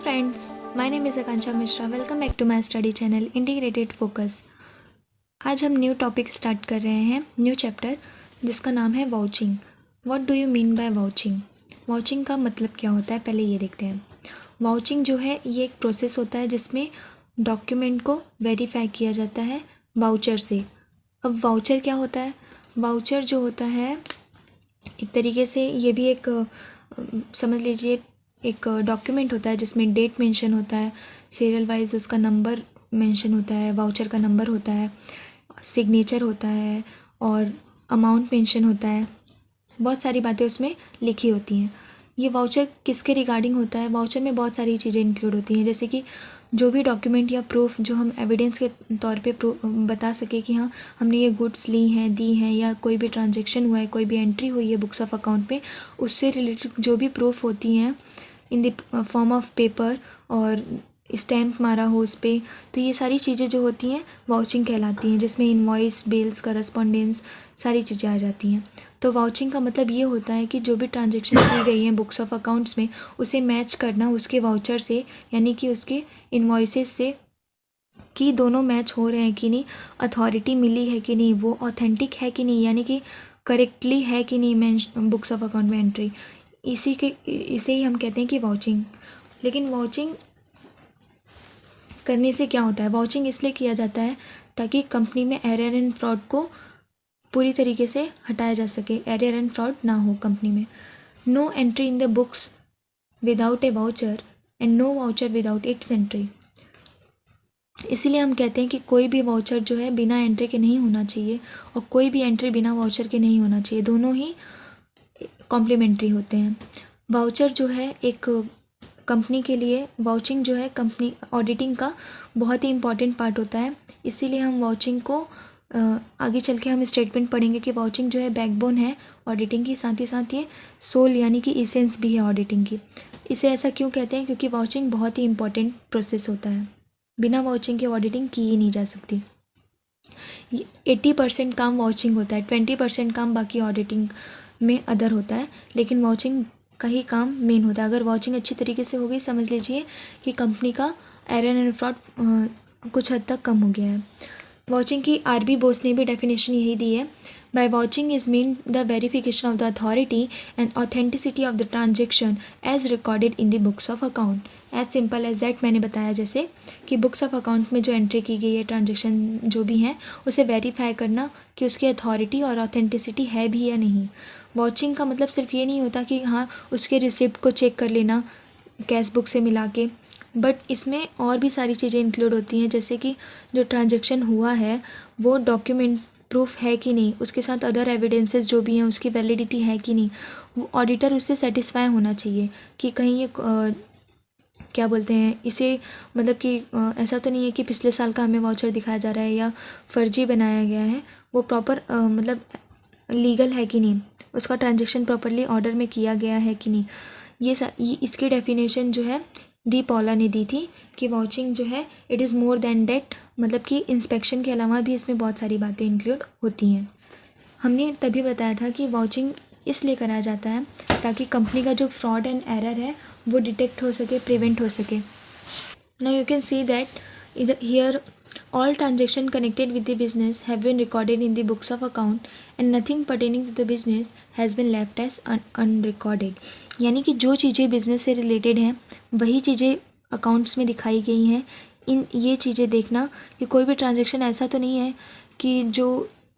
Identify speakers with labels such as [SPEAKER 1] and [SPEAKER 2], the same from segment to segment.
[SPEAKER 1] friends, my name is Akanksha Mishra. Welcome back to my study channel Integrated Focus. आज हम new topic start कर रहे हैं, new chapter जिसका नाम है vouching. What do you mean by vouching? Vouching का मतलब क्या होता है, पहले ये देखते हैं. वाउचिंग जो है ये एक प्रोसेस होता है जिसमें डॉक्यूमेंट को वेरीफाई किया जाता है वाउचर से. अब वाउचर क्या होता है? वाउचर जो होता है एक तरीके से ये भी एक समझ लीजिए एक डॉक्यूमेंट होता है जिसमें डेट मेंशन होता है, सीरियल वाइज उसका नंबर मेंशन होता है, वाउचर का नंबर होता है, सिग्नेचर होता है और अमाउंट मेंशन होता है. बहुत सारी बातें उसमें लिखी होती हैं. ये वाउचर किसके रिगार्डिंग होता है? वाउचर में बहुत सारी चीज़ें इंक्लूड होती हैं, जैसे कि जो भी डॉक्यूमेंट या प्रूफ जो हम एविडेंस के तौर पे बता सके कि हाँ हमने ये गुड्स ली हैं, दी हैं, या कोई भी ट्रांजैक्शन हुआ है, कोई भी एंट्री हुई है बुक्स ऑफ अकाउंट में, उससे रिलेटेड जो भी प्रूफ होती हैं in the form of paper और स्टैम्प मारा हो उस पर, तो ये सारी चीज़ें जो होती हैं वाउचिंग कहलाती हैं, जिसमें इनवॉइस, बिल्स, करस्पॉन्डेंस सारी चीज़ें आ जाती हैं. तो वाउचिंग का मतलब ये होता है कि जो भी ट्रांजैक्शन की गई हैं बुक्स ऑफ अकाउंट्स में उसे मैच करना उसके वाउचर से, यानी कि उसके इनवॉइसेस से कि दोनों मैच हो रहे हैं कि नहीं, अथॉरिटी मिली है कि नहीं, वो ऑथेंटिक है कि नहीं, यानी कि करेक्टली है कि नहीं बुक्स ऑफ अकाउंट में एंट्री. इसे ही हम कहते हैं कि वाउचिंग. लेकिन वाउचिंग करने से क्या होता है? वाउचिंग इसलिए किया जाता है ताकि कंपनी में एरर एंड फ्रॉड को पूरी तरीके से हटाया जा सके, एरर एंड फ्रॉड ना हो कंपनी में. No entry in the books without a voucher and no voucher without its entry. इसीलिए हम कहते हैं कि कोई भी वाउचर जो है बिना एंट्री के नहीं होना चाहिए और कोई भी एंट्री बिना वाउचर के नहीं होना चाहिए. दोनों ही कॉम्प्लीमेंट्री होते हैं. वाउचर जो है एक कंपनी के लिए, वाउचिंग जो है कंपनी ऑडिटिंग का बहुत ही इम्पॉर्टेंट पार्ट होता है. इसीलिए हम वाउचिंग को आगे चल के हम स्टेटमेंट पढ़ेंगे कि वाउचिंग जो है बैकबोन है ऑडिटिंग की, साथ ही साथ ये सोल यानी कि इसेंस भी है ऑडिटिंग की. इसे ऐसा क्यों कहते हैं? क्योंकि वाउचिंग बहुत ही इम्पॉर्टेंट प्रोसेस होता है. बिना वाउचिंग के ऑडिटिंग की ही नहीं जा सकती. 80% काम वाउचिंग होता है, 20% काम बाकी ऑडिटिंग में अदर होता है, लेकिन वाउचिंग का ही काम मेन होता है. अगर वाउचिंग अच्छी तरीके से हो गई, समझ लीजिए कि कंपनी का एरर एंड फ्रॉड कुछ हद तक कम हो गया है. वाउचिंग की आरबी बोस ने भी डेफिनेशन यही दी है. By vouching is mean the verification of the authority and authenticity of the transaction as recorded in the books of account. As simple as that. मैंने बताया जैसे कि बुक्स ऑफ अकाउंट में जो एंट्री की गई है, ट्रांजेक्शन जो भी हैं, उसे वेरीफाई करना कि उसकी अथॉरिटी और ऑथेंटिसिटी है भी या नहीं. वाउचिंग का मतलब सिर्फ ये नहीं होता कि हाँ उसके रिसिप्ट को चेक कर लेना कैश बुक से मिला के, बट इसमें और भी सारी चीज़ें इंक्लूड होती हैं, जैसे कि जो ट्रांजैक्शन हुआ है वो डॉक्यूमेंट प्रूफ है कि नहीं, उसके साथ अदर एविडेंसेस जो भी हैं उसकी वैलिडिटी है कि नहीं. वो ऑडिटर उससे सेटिस्फाई होना चाहिए कि कहीं ये क्या बोलते हैं इसे, मतलब कि ऐसा तो नहीं है कि पिछले साल का हमें वाउचर दिखाया जा रहा है या फर्जी बनाया गया है. वो प्रॉपर मतलब लीगल है कि नहीं, उसका ट्रांजैक्शन प्रॉपरली ऑर्डर में किया गया है कि नहीं. ये इसकी डेफिनेशन जो है डी पॉला ने दी थी कि वाउचिंग जो है it is more than date, मतलब कि इंस्पेक्शन के अलावा भी इसमें बहुत सारी बातें इंक्लूड होती हैं. हमने तभी बताया था कि वाउचिंग इसलिए कराया जाता है ताकि कंपनी का जो फ्रॉड एंड एरर है वो डिटेक्ट हो सके, प्रिवेंट हो सके. Now you can see that here all transaction connected with the business have been recorded in the books of account and nothing pertaining to the business has been left as unrecorded. यानी कि जो चीज़ें business से related हैं वही चीज़ें accounts में दिखाई गई हैं. ये चीज़ें देखना कि कोई भी ट्रांजैक्शन ऐसा तो नहीं है कि जो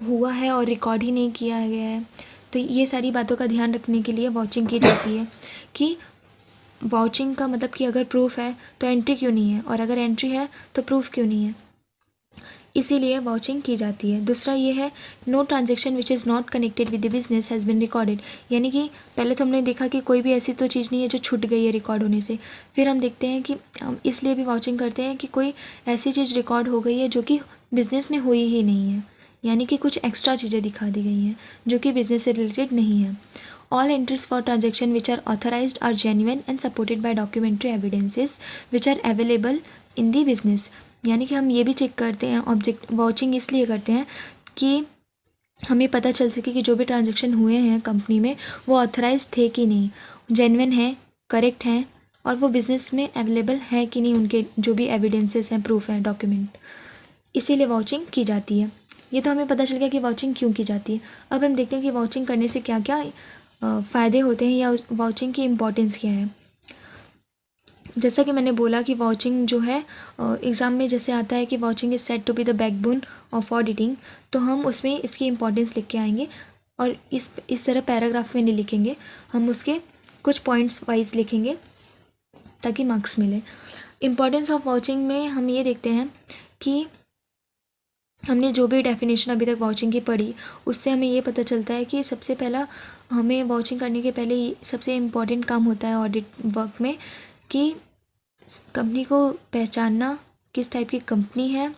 [SPEAKER 1] हुआ है और रिकॉर्ड ही नहीं किया गया है. तो ये सारी बातों का ध्यान रखने के लिए वाउचिंग की जाती है कि वाउचिंग का मतलब कि अगर प्रूफ है तो एंट्री क्यों नहीं है, और अगर एंट्री है तो प्रूफ क्यों नहीं है. इसीलिए वाउचिंग की जाती है. दूसरा ये है no transaction which is not connected with the business has been recorded. यानी कि पहले तो हमने देखा कि कोई भी ऐसी तो चीज़ नहीं है जो छूट गई है रिकॉर्ड होने से. फिर हम देखते हैं कि हम इसलिए भी वाउचिंग करते हैं कि कोई ऐसी चीज़ रिकॉर्ड हो गई है जो कि बिज़नेस में हुई ही नहीं है, यानी कि कुछ एक्स्ट्रा चीज़ें दिखा दी गई हैं जो कि बिज़नेस से रिलेटेड नहीं है. All entries for transaction which are authorized are genuine and supported by documentary evidences which are available in the business. यानी कि हम ये भी चेक करते हैं, ऑब्जेक्ट वाउचिंग इसलिए करते हैं कि हमें पता चल सके कि जो भी ट्रांजैक्शन हुए हैं कंपनी में वो ऑथराइज थे कि नहीं, जेन्युइन है, करेक्ट हैं और वो बिज़नेस में अवेलेबल है कि नहीं, उनके जो भी एविडेंसेस हैं, प्रूफ हैं, डॉक्यूमेंट, इसीलिए वाउचिंग की जाती है। ये तो हमें पता चल गया कि वाउचिंग क्यों की जाती है। अब हम देखते हैं कि वाउचिंग करने से क्या क्या फ़ायदे होते हैं या उस वाउचिंग की इम्पोर्टेंस क्या है। जैसा कि मैंने बोला कि वाउचिंग जो है एग्ज़ाम में जैसे आता है कि vouching is said to be the backbone of auditing, तो हम उसमें इसकी इम्पोर्टेंस लिख के आएंगे और इस तरह पैराग्राफ में नहीं लिखेंगे, हम उसके कुछ पॉइंट्स वाइज लिखेंगे ताकि मार्क्स मिले। इम्पोर्टेंस ऑफ वाउचिंग में हम ये देखते हैं कि हमने जो भी डेफिनेशन अभी तक वाउचिंग की पढ़ी उससे हमें ये पता चलता है कि सबसे पहला हमें वाउचिंग करने के पहले सबसे इम्पॉर्टेंट काम होता है ऑडिट वर्क में कि कंपनी को पहचानना, किस टाइप की कंपनी है,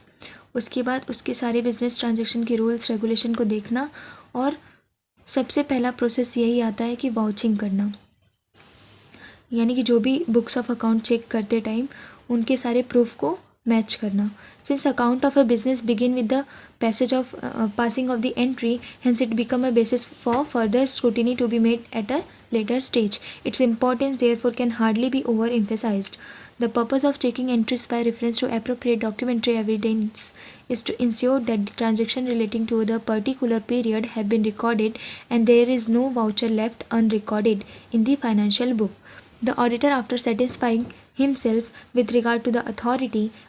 [SPEAKER 1] उसके बाद उसके सारे बिजनेस ट्रांजैक्शन के रूल्स रेगुलेशन को देखना, और सबसे पहला प्रोसेस यही आता है कि वाउचिंग करना, यानी कि जो भी बुक्स ऑफ अकाउंट चेक करते टाइम उनके सारे प्रूफ को मैच करना। Since account of a business begin with the passage of passing of the entry, hence it become a basis for further scrutiny to be made at a later stage. Its importance therefore can hardly be overemphasized. The purpose of checking entries by reference to appropriate documentary evidence is to ensure that the transaction relating to the particular period have been recorded and there is no voucher left unrecorded in the financial book. The auditor, after satisfying himself with regard to the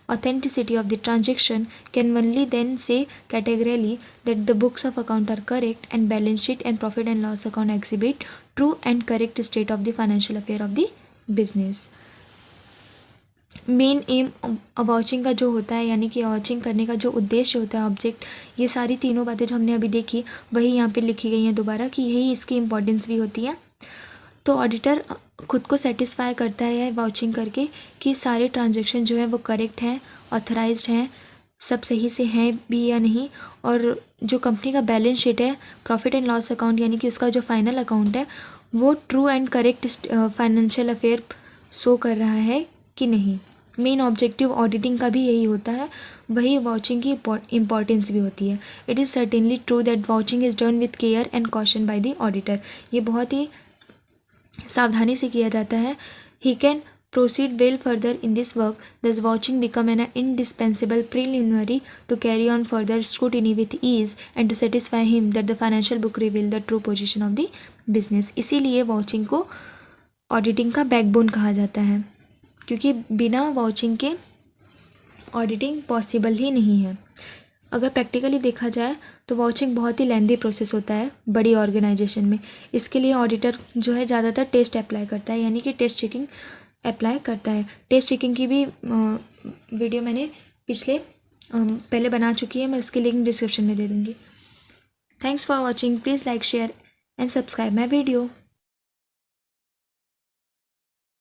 [SPEAKER 1] authenticity of the transaction, can only then say categorically that the books of account are correct and balance sheet and profit and loss account exhibit true and correct state of the financial affair of the business. Main M vouching का जो होता है, यानी कि vouching करने का जो उद्देश्य होता है, ऑब्जेक्ट, ये सारी तीनों बातें जो हमने अभी देखी वही यहाँ पे लिखी गई हैं दोबारा कि यही इसकी इम्पोर्टेंस भी होती है। तो ऑडिटर खुद को सेटिस्फाई करता है वाउचिंग करके कि सारे ट्रांजैक्शन जो है वो करेक्ट हैं, ऑथराइज्ड हैं, सब सही से हैं भी या नहीं, और जो कंपनी का बैलेंस शीट है, प्रॉफिट एंड लॉस अकाउंट यानी कि उसका जो फाइनल अकाउंट है वो true and correct financial affair show कर रहा है कि नहीं। मेन ऑब्जेक्टिव ऑडिटिंग का भी यही होता है, वही वाउचिंग की इम्पॉर्टेंस भी होती है। It is certainly true that vouching is done with care and caution by the auditor. ये बहुत ही सावधानी से किया जाता है। He can proceed well further in this work, thus vouching become an indispensable preliminary to carry on further scrutiny with ease and to satisfy him that the financial book reveal the true position of the business. इसीलिए vouching को auditing का backbone कहा जाता है, क्योंकि बिना vouching के auditing possible ही नहीं है। अगर प्रैक्टिकली देखा जाए तो वाउचिंग बहुत ही लेंदी प्रोसेस होता है बड़ी ऑर्गेनाइजेशन में। इसके लिए ऑडिटर जो है ज़्यादातर टेस्ट अप्लाई करता है, यानी कि टेस्ट चेकिंग अप्लाई करता है। टेस्ट चेकिंग की भी वीडियो मैंने पहले बना चुकी है, मैं उसकी लिंक डिस्क्रिप्शन में दे दूँगी। Thanks for watching. Please like, share and subscribe my video.